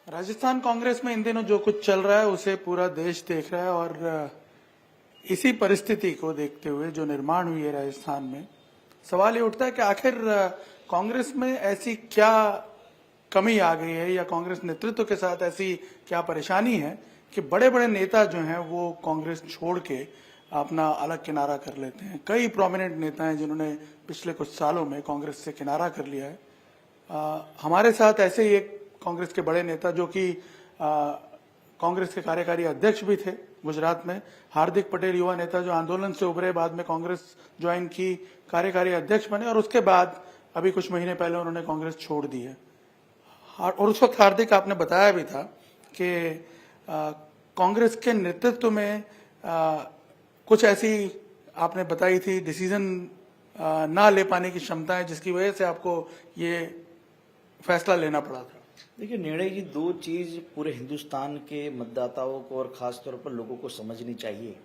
राजस्थान कांग्रेस में इन दिनों जो कुछ चल रहा है उसे पूरा देश देख रहा है और इसी परिस्थिति को देखते हुए जो निर्माण हुई है राजस्थान में, सवाल ये उठता है कि आखिर कांग्रेस में ऐसी क्या कमी आ गई है या कांग्रेस नेतृत्व के साथ ऐसी क्या परेशानी है कि बड़े बड़े नेता जो हैं वो कांग्रेस छोड़ के अपना अलग किनारा कर लेते हैं। कई प्रोमिनेंट नेता हैं जिन्होंने पिछले कुछ सालों में कांग्रेस से किनारा कर लिया है। हमारे साथ ऐसे ही एक कांग्रेस के बड़े नेता जो कि कांग्रेस के कार्यकारी अध्यक्ष भी थे गुजरात में, हार्दिक पटेल, युवा नेता जो आंदोलन से उभरे, बाद में कांग्रेस ज्वाइन की, कार्यकारी अध्यक्ष बने और उसके बाद अभी कुछ महीने पहले उन्होंने कांग्रेस छोड़ दी है। और उस वक्त हार्दिक, आपने बताया भी था कि कांग्रेस के नेतृत्व में कुछ ऐसी आपने बताई थी डिसीजन ना ले पाने की क्षमता है जिसकी वजह से आपको ये फैसला लेना पड़ा था। देखिए, निर्णय की दो चीज पूरे हिंदुस्तान के मतदाताओं को और खासतौर पर लोगों को समझनी चाहिए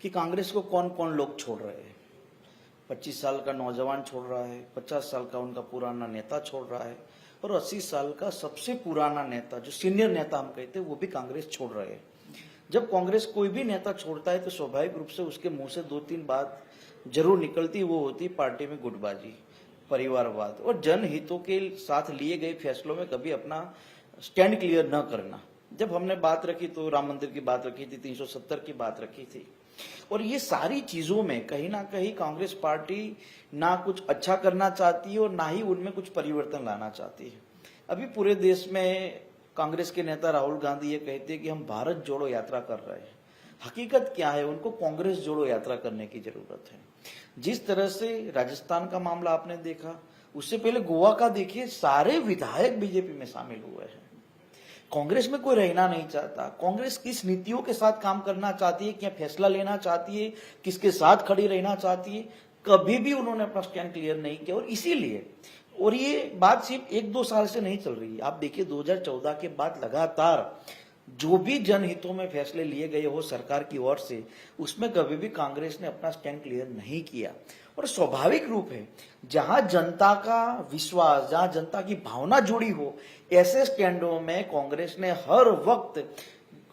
कि कांग्रेस को कौन कौन लोग छोड़ रहे हैं। 25 साल का नौजवान छोड़ रहा है, 50 साल का उनका पुराना नेता छोड़ रहा है और 80 साल का सबसे पुराना नेता, जो सीनियर नेता हम कहते हैं, वो भी कांग्रेस छोड़ रहे हैं। जब कांग्रेस कोई भी नेता छोड़ता है तो स्वाभाविक रूप से उसके मुंह से 2-3 बात जरूर निकलती, वो होती पार्टी में गुटबाजी, परिवारवाद और जनहितों के साथ लिए गए फैसलों में कभी अपना स्टैंड क्लियर न करना। जब हमने बात रखी तो राम मंदिर की बात रखी थी, 370 की बात रखी थी और ये सारी चीजों में कहीं ना कहीं कांग्रेस पार्टी ना कुछ अच्छा करना चाहती है और ना ही उनमें कुछ परिवर्तन लाना चाहती है। अभी पूरे देश में कांग्रेस के नेता राहुल गांधी ये कहते हैं कि हम भारत जोड़ो यात्रा कर रहे हैं। हकीकत क्या है, उनको कांग्रेस जोड़ो यात्रा करने की जरूरत है। जिस तरह से राजस्थान का मामला आपने देखा, उससे पहले गोवा का देखिए, सारे विधायक बीजेपी में शामिल हुए हैं। कांग्रेस में कोई रहना नहीं चाहता। कांग्रेस किस नीतियों के साथ काम करना चाहती है, क्या फैसला लेना चाहती है, किसके साथ खड़ी रहना चाहती है, कभी भी उन्होंने अपना स्टैंड क्लियर नहीं किया। और इसीलिए, और ये बात सिर्फ 1-2 साल से नहीं चल रही है, आप देखिए 2014 के बाद लगातार जो भी जनहितों में फैसले लिए गए हो सरकार की ओर से, उसमें कभी भी कांग्रेस ने अपना स्टैंड क्लियर नहीं किया। और स्वाभाविक रूप है, जहां जनता का विश्वास, जहां जनता की भावना जुड़ी हो, ऐसे स्टैंडों में कांग्रेस ने हर वक्त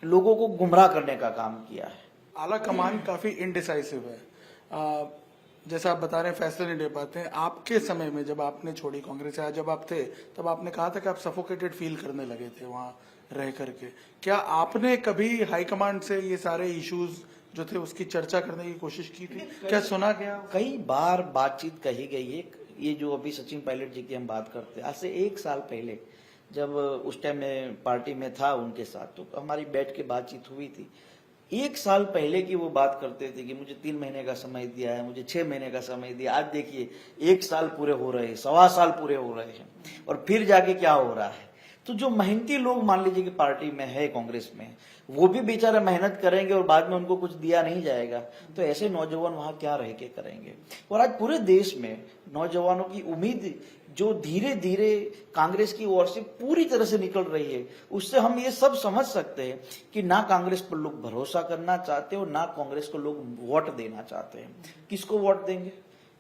लोगों को गुमराह करने का काम किया है। आला कमान काफी इनडिसाइसिव है। जैसा आप बता रहे हैं, फैसले नहीं ले पाते हैं। आपके समय में जब आपने छोड़ी कांग्रेस, या जब आप थे, तब आपने कहा था कि आप सफोकेटेड फील करने लगे थे वहां रह करके। क्या आपने कभी हाईकमांड से ये सारे इश्यूज जो थे उसकी चर्चा करने की कोशिश की थी? क्या सुना गया? कई बार बातचीत कही गई है। ये जो अभी सचिन पायलट जी की हम बात करते हैं, आज से 1 साल पहले जब उस टाइम में पार्टी में था उनके साथ, तो हमारी बैठ के बातचीत हुई थी। 1 साल पहले की वो बात करते थे कि मुझे 3 महीने का समय दिया है, मुझे 6 महीने का समय दिया। आज देखिए 1 साल पूरे हो रहे हैं, 1.25 साल पूरे हो रहे हैं और फिर जाके क्या हो रहा है। तो जो मेहनती लोग मान लीजिए कि पार्टी में है, कांग्रेस में, वो भी बेचारे मेहनत करेंगे और बाद में उनको कुछ दिया नहीं जाएगा, तो ऐसे नौजवान वहां क्या रह के करेंगे। और आज पूरे देश में नौजवानों की उम्मीद जो धीरे धीरे कांग्रेस की ओर से पूरी तरह से निकल रही है, उससे हम ये सब समझ सकते हैं कि ना कांग्रेस पर लोग भरोसा करना चाहते और ना कांग्रेस को लोग वोट देना चाहते हैं। किसको वोट देंगे?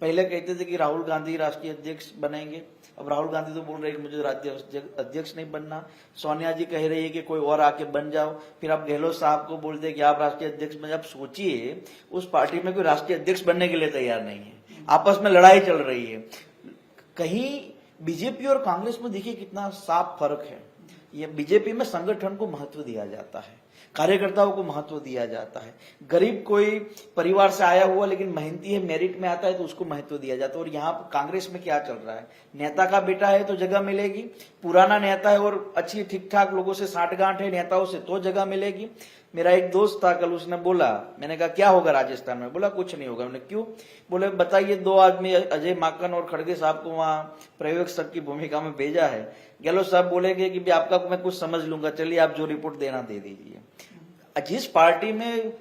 पहले कहते थे कि राहुल गांधी राष्ट्रीय अध्यक्ष बनेंगे, अब राहुल गांधी तो बोल रहे हैं कि मुझे राज्य अध्यक्ष नहीं बनना। सोनिया जी कह रही है कि कोई और आके बन जाओ। फिर आप गहलोत साहब को बोलते हैं कि आप राष्ट्रीय अध्यक्ष बन। आप सोचिए, उस पार्टी में कोई राष्ट्रीय अध्यक्ष बनने के लिए तैयार नहीं है, आपस में लड़ाई चल रही है। कहीं बीजेपी और कांग्रेस में देखिए कितना साफ फर्क है। ये बीजेपी में संगठन को महत्व दिया जाता है, कार्यकर्ताओं को महत्व दिया जाता है। गरीब कोई परिवार से आया हुआ लेकिन मेहनती है, मेरिट में आता है, तो उसको महत्व दिया जाता है। और यहाँ कांग्रेस में क्या चल रहा है, नेता का बेटा है तो जगह मिलेगी, पुराना नेता है और अच्छी ठीक ठाक लोगों से साठगांठ है नेताओं से तो जगह मिलेगी। मेरा एक दोस्त था कल, उसने बोला, मैंने कहा क्या होगा राजस्थान में? बोला कुछ नहीं होगा। मैंने क्यों? बोले बताइए, 2 आदमी अजय माकन और खड़गे साहब को वहां पर्यवेक्षक की भूमिका में भेजा है। गहलोत साहब बोलेंगे कि आपका मैं कुछ समझ लूंगा, चलिए आप जो रिपोर्ट देना दे दीजिए। जिस पार्टी में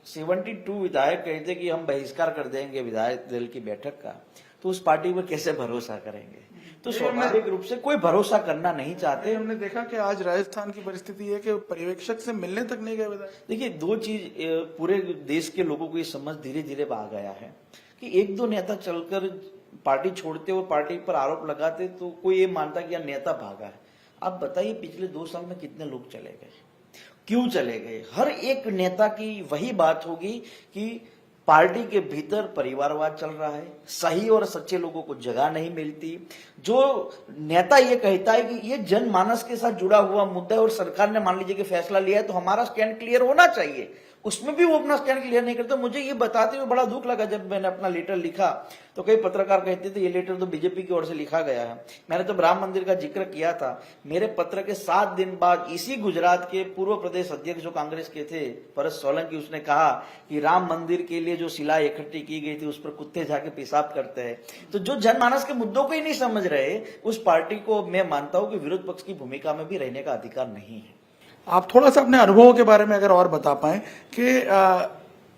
72 विधायक कहते कि हम बहिष्कार कर देंगे विधायक दल की बैठक का, तो उस पार्टी पर कैसे भरोसा करेंगे? तो स्वाभाविक रूप से कोई भरोसा करना नहीं चाहते। हमने देखा कि आज राजस्थान की परिस्थिति है कि पर्यवेक्षक से मिलने तक नहीं गए विधायक। देखिए, 2 चीज पूरे देश के लोगों को ये समझ धीरे धीरे आ गया है कि 1-2 नेता चलकर पार्टी छोड़ते और पार्टी पर आरोप लगाते तो कोई ये मानता कि यह नेता भागा है। आप बताइए पिछले 2 साल में कितने लोग चले गए, क्यों चले गए? हर एक नेता की वही बात होगी कि पार्टी के भीतर परिवारवाद चल रहा है, सही और सच्चे लोगों को जगह नहीं मिलती। जो नेता ये कहता है कि ये जनमानस के साथ जुड़ा हुआ मुद्दा है और सरकार ने मान लीजिए कि फैसला लिया है तो हमारा स्टैंड क्लियर होना चाहिए, उसमें भी वो अपना स्टैंड क्लियर नहीं करते। मुझे ये बताते हुए बड़ा दुख लगा जब मैंने अपना लेटर लिखा तो कई पत्रकार कहते थे ये लेटर तो बीजेपी की ओर से लिखा गया है। मैंने तो राम मंदिर का जिक्र किया था, मेरे पत्र के 7 दिन बाद इसी गुजरात के पूर्व प्रदेश अध्यक्ष जो कांग्रेस के थे परस सोलंकी, उसने कहा कि राम मंदिर के लिए जो शिला इकट्ठी की गई थी उस पर कुत्ते जाके पेशाब करते हैं। तो जो जनमानस के मुद्दों को ही नहीं समझ रहे उस पार्टी को मैं मानता हूं कि विरोध पक्ष की भूमिका में भी रहने का अधिकार नहीं है। आप थोड़ा सा अपने अनुभवों के बारे में अगर और बता पाएं कि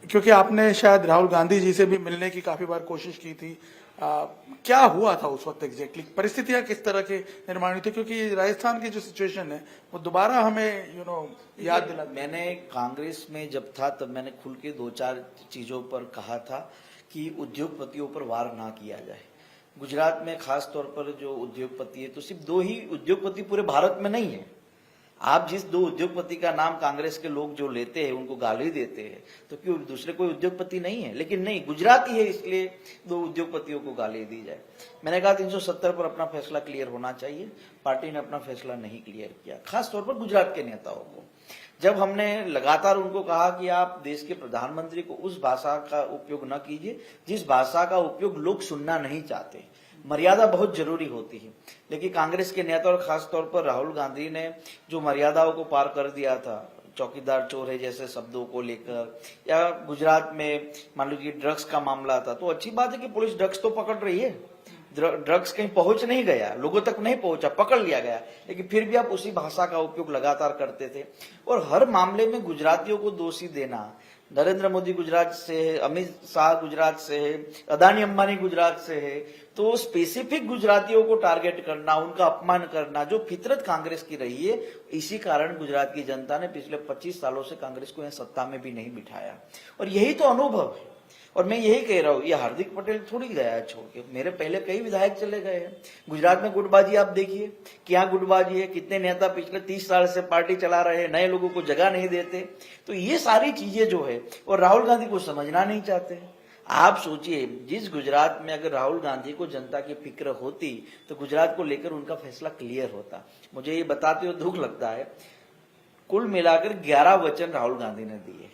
क्योंकि आपने शायद राहुल गांधी जी से भी मिलने की काफी बार कोशिश की थी, क्या हुआ था उस वक्त एग्जैक्टली, परिस्थितियां किस तरह के निर्माण हुई थी? क्योंकि राजस्थान की जो सिचुएशन है वो दोबारा हमें याद दिला। मैंने कांग्रेस में जब था तब मैंने खुल के 2-4 चीजों पर कहा था कि उद्योगपतियों पर वार ना किया जाए। गुजरात में खास तौर पर जो उद्योगपति है, तो सिर्फ 2 ही उद्योगपति पूरे भारत में नहीं है। आप जिस 2 उद्योगपति का नाम कांग्रेस के लोग जो लेते हैं उनको गाली देते हैं, तो क्यों दूसरे कोई उद्योगपति नहीं है? लेकिन नहीं, गुजराती है इसलिए 2 उद्योगपतियों को गाली दी जाए। मैंने कहा 370 पर अपना फैसला क्लियर होना चाहिए, पार्टी ने अपना फैसला नहीं क्लियर किया, खास तौर पर गुजरात के नेताओं को। जब हमने लगातार उनको कहा कि आप देश के प्रधानमंत्री को उस भाषा का उपयोग न कीजिए जिस भाषा का उपयोग लोग सुनना नहीं चाहते, मर्यादा बहुत जरूरी होती है। लेकिन कांग्रेस के नेता और खास तौर पर राहुल गांधी ने जो मर्यादाओं को पार कर दिया था, चौकीदार चोर है जैसे शब्दों को लेकर, या गुजरात में मान लीजिए ड्रग्स का मामला था, तो अच्छी बात है कि पुलिस ड्रग्स तो पकड़ रही है, ड्रग्स कहीं पहुंच नहीं गया, लोगों तक नहीं पहुंचा, पकड़ लिया गया, लेकिन फिर भी आप उसी भाषा का उपयोग लगातार करते थे। और हर मामले में गुजरातियों को दोषी देना, नरेंद्र मोदी गुजरात से है, अमित शाह गुजरात से है, अदानी अंबानी गुजरात से है, तो स्पेसिफिक गुजरातियों को टारगेट करना, उनका अपमान करना, जो फितरत कांग्रेस की रही है, इसी कारण गुजरात की जनता ने पिछले 25 सालों से कांग्रेस को यहाँ सत्ता में भी नहीं बिठाया। और यही तो अनुभव है। और मैं यही कह रहा हूं, ये हार्दिक पटेल थोड़ी गया है छोड़ के, मेरे पहले कई विधायक चले गए हैं। गुजरात में गुटबाजी आप देखिए, क्या गुटबाजी है, कितने नेता पिछले 30 साल से पार्टी चला रहे हैं, नए लोगों को जगह नहीं देते। तो ये सारी चीजें जो है, और राहुल गांधी को समझना नहीं चाहते। आप सोचिए, जिस गुजरात में अगर राहुल गांधी को जनता की फिक्र होती तो गुजरात को लेकर उनका फैसला क्लियर होता। मुझे ये बताते हुए दुख लगता है, कुल मिलाकर 11 वचन राहुल गांधी ने दिए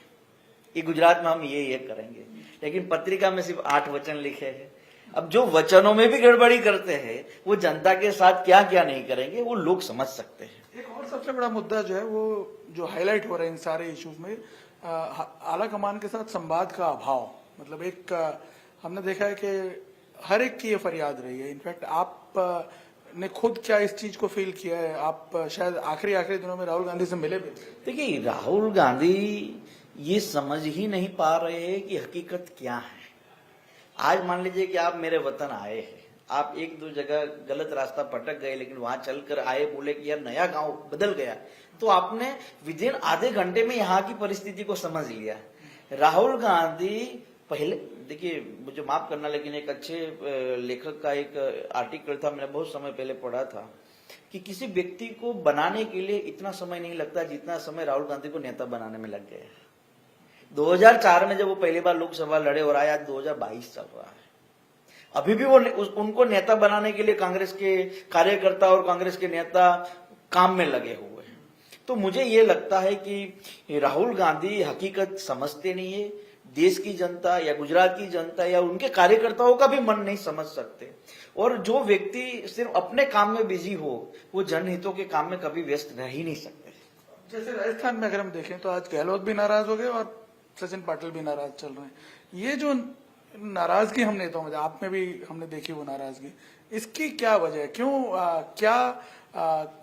कि गुजरात में हम ये करेंगे, लेकिन पत्रिका में सिर्फ 8 वचन लिखे हैं। अब जो वचनों में भी गड़बड़ी करते हैं वो जनता के साथ क्या क्या नहीं करेंगे वो लोग समझ सकते हैं। एक और सबसे बड़ा मुद्दा जो है वो जो हाईलाइट हो रहा है इन सारे इश्यूज में, आला कमान के साथ संवाद का अभाव। मतलब एक हमने देखा है कि हर एक की ये फरियाद रही है। इनफैक्ट आप ने खुद क्या इस चीज को फील किया है? आप शायद आखिरी दिनों में राहुल गांधी से मिले भी। देखिए, राहुल गांधी ये समझ ही नहीं पा रहे हैं कि हकीकत क्या है। आज मान लीजिए कि आप मेरे वतन आए हैं, आप 1-2 जगह गलत रास्ता भटक गए, लेकिन वहां चलकर आए, बोले कि यार नया गांव बदल गया, तो आपने विदिन आधे घंटे में यहाँ की परिस्थिति को समझ लिया। राहुल गांधी पहले, देखिए मुझे माफ करना, लेकिन एक अच्छे लेखक का एक आर्टिकल था, मैंने बहुत समय पहले पढ़ा था कि किसी व्यक्ति को बनाने के लिए इतना समय नहीं लगता जितना समय राहुल गांधी को नेता बनाने में लग गया। 2004 में जब वो पहली बार लोकसभा लड़े और आज 2022 चल रहा है, अभी भी वो उनको नेता बनाने के लिए कांग्रेस के कार्यकर्ता और कांग्रेस के नेता काम में लगे हुए हैं। तो मुझे ये लगता है कि राहुल गांधी हकीकत समझते नहीं है। देश की जनता या गुजरात की जनता या उनके कार्यकर्ताओं का भी मन नहीं समझ सकते। और जो व्यक्ति सिर्फ अपने काम में बिजी हो वो जनहितों के काम में कभी व्यस्त रह ही नहीं सकते। जैसे राजस्थान में अगर हम देखें तो आज गहलोत भी नाराज हो गए और सचिन पाटिल भी नाराज चल रहे हैं। ये जो नाराजगी हम नेताओं में, आप में भी हमने देखी वो नाराजगी, इसकी क्या वजह है? क्यों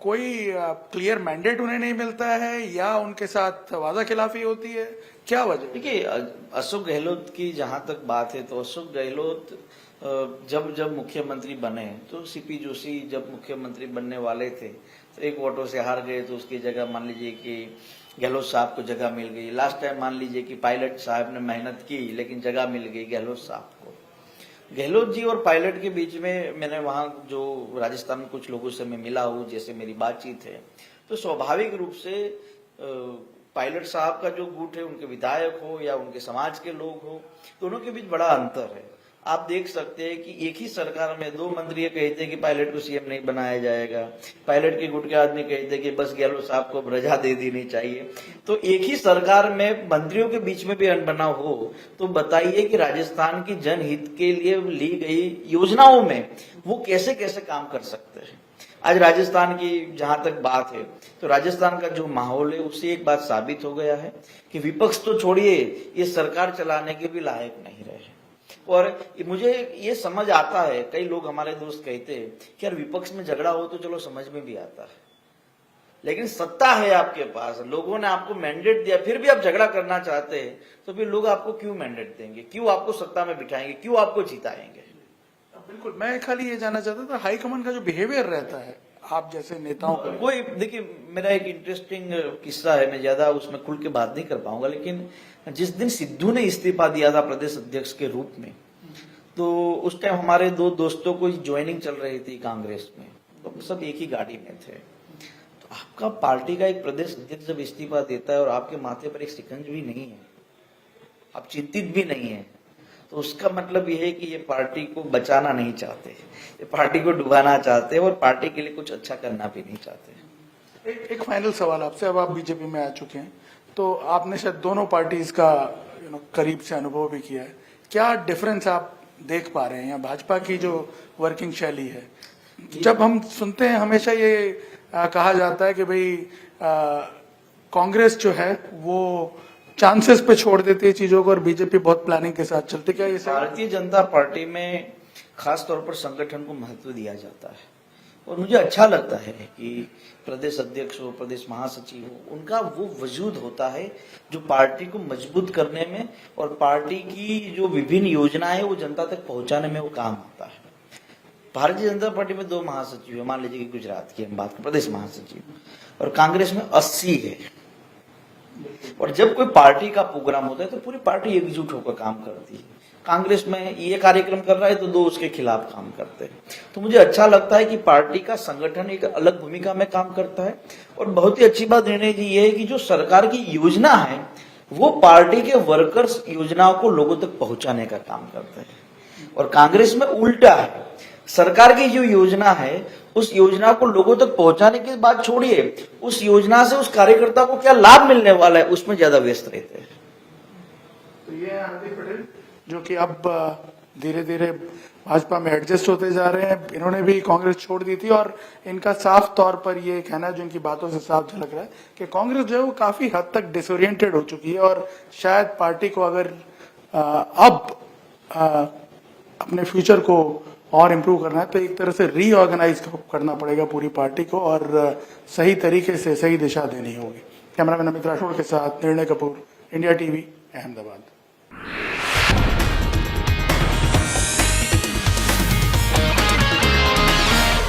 कोई क्लियर मैंडेट उन्हें नहीं मिलता है या उनके साथ वादा खिलाफी होती है? क्या वजह? देखिए, अशोक गहलोत की जहां तक बात है तो अशोक गहलोत जब मुख्यमंत्री बने तो सीपी जोशी जब मुख्यमंत्री बनने वाले थे तो 1 वोटों से हार गए, तो उसकी जगह मान लीजिए कि गहलोत साहब को जगह मिल गई। लास्ट टाइम मान लीजिए कि पायलट साहब ने मेहनत की लेकिन जगह मिल गई गहलोत साहब को। गहलोत जी और पायलट के बीच में मैंने वहां जो राजस्थान में कुछ लोगों से मैं मिला हूं, जैसे मेरी बातचीत है, तो स्वाभाविक रूप से पायलट साहब का जो गुट है, उनके विधायक हो या उनके समाज के लोग हो, दोनों के बीच बड़ा अंतर है। आप देख सकते हैं कि एक ही सरकार में दो मंत्री कहते हैं कि पायलट को सीएम नहीं बनाया जाएगा, पायलट के गुट के आदमी कहते हैं कि बस गहलोत साहब को रजा दे देनी चाहिए। तो एक ही सरकार में मंत्रियों के बीच में भी अनबनाव हो, तो बताइए कि राजस्थान की जनहित के लिए ली गई योजनाओं में वो कैसे कैसे काम कर सकते हैं। आज राजस्थान की जहां तक बात है, तो राजस्थान का जो माहौल है उससे एक बात साबित हो गया है कि विपक्ष तो छोड़िए, ये सरकार चलाने के भी लायक नहीं रहे। और मुझे ये समझ आता है, कई लोग हमारे दोस्त कहते हैं कि यार विपक्ष में झगड़ा हो तो चलो समझ में भी आता है, लेकिन सत्ता है आपके पास, लोगों ने आपको मैंडेट दिया, फिर भी आप झगड़ा करना चाहते हैं, तो फिर लोग आपको क्यों मैंडेट देंगे, क्यों आपको सत्ता में बिठाएंगे, क्यों आपको जिताएंगे। बिल्कुल, मैं खाली ये जानना चाहता था हाईकमान का जो बिहेवियर रहता है आप जैसे नेताओं का। कोई देखिए, मेरा एक इंटरेस्टिंग किस्सा है, मैं ज्यादा उसमें खुल के बात नहीं कर पाऊंगा, लेकिन जिस दिन सिद्धू ने इस्तीफा दिया था प्रदेश अध्यक्ष के रूप में, तो उस टाइम हमारे दो दोस्तों को ज्वाइनिंग चल रही थी कांग्रेस में, तो सब एक ही गाड़ी में थे। तो आपका पार्टी का एक प्रदेश अध्यक्ष जब इस्तीफा देता है और आपके माथे पर एक शिकंज भी नहीं है, आप चिंतित भी नहीं है, तो उसका मतलब यह है कि ये पार्टी को बचाना नहीं चाहते, ये पार्टी को डुबाना चाहते हैं और पार्टी के लिए कुछ अच्छा करना भी नहीं चाहते। एक फाइनल सवाल आपसे, अब आप बीजेपी में आ चुके हैं, तो आपने शायद दोनों पार्टीज का करीब से अनुभव भी किया है, क्या डिफरेंस आप देख पा रहे हैं, या भाजपा की जो वर्किंग शैली है? जब हम सुनते हैं हमेशा ये कहा जाता है कि भाई कांग्रेस जो है वो चांसेस पे छोड़ देती है चीजों को और बीजेपी बहुत प्लानिंग के साथ चलती, क्या ये भारतीय जनता पार्टी में खास तौर पर संगठन को महत्व दिया जाता है, और मुझे अच्छा लगता है कि प्रदेश अध्यक्ष हो, प्रदेश महासचिव हो, उनका वो वजूद होता है जो पार्टी को मजबूत करने में और पार्टी की जो विभिन्न योजनाएं है वो जनता तक पहुंचाने में वो काम आता है। भारतीय जनता पार्टी में दो महासचिव है, मान लीजिए कि गुजरात की हम बात करें, प्रदेश महासचिव, और कांग्रेस में 80 है। और जब कोई पार्टी का प्रोग्राम होता है तो पूरी पार्टी एकजुट होकर काम करती है। कांग्रेस में ये कार्यक्रम कर रहा है तो दो उसके खिलाफ काम करते हैं। तो मुझे अच्छा लगता है कि पार्टी का संगठन एक अलग भूमिका में काम करता है। और बहुत ही अच्छी बात निर्णय जी ये है कि जो सरकार की योजना है वो पार्टी के वर्कर्स योजनाओं को लोगों तक पहुंचाने का काम करते हैं। और कांग्रेस में उल्टा है, सरकार की जो योजना है उस योजना को लोगों तक पहुंचाने की बात छोड़िए, उस योजना से उस कार्यकर्ता को क्या लाभ मिलने वाला है उसमें ज्यादा व्यस्त रहते हैं। तो ये हार्दिक पटेल जो कि अब धीरे धीरे भाजपा में एडजस्ट होते जा रहे हैं, इन्होंने भी कांग्रेस छोड़ दी थी और इनका साफ तौर पर ये कहना जो इनकी बातों से साफ झलक रहा है कि कांग्रेस जो है वो काफी हद तक डिसोरिएंटेड हो चुकी है और शायद पार्टी को अगर अब अपने फ्यूचर को और इम्प्रूव करना है तो एक तरह से रीऑर्गेनाइज करना पड़ेगा पूरी पार्टी को और सही तरीके से सही दिशा देनी होगी। कैमरामैन अमित राठौड़ के साथ निर्णय कपूर, इंडिया टीवी, अहमदाबाद।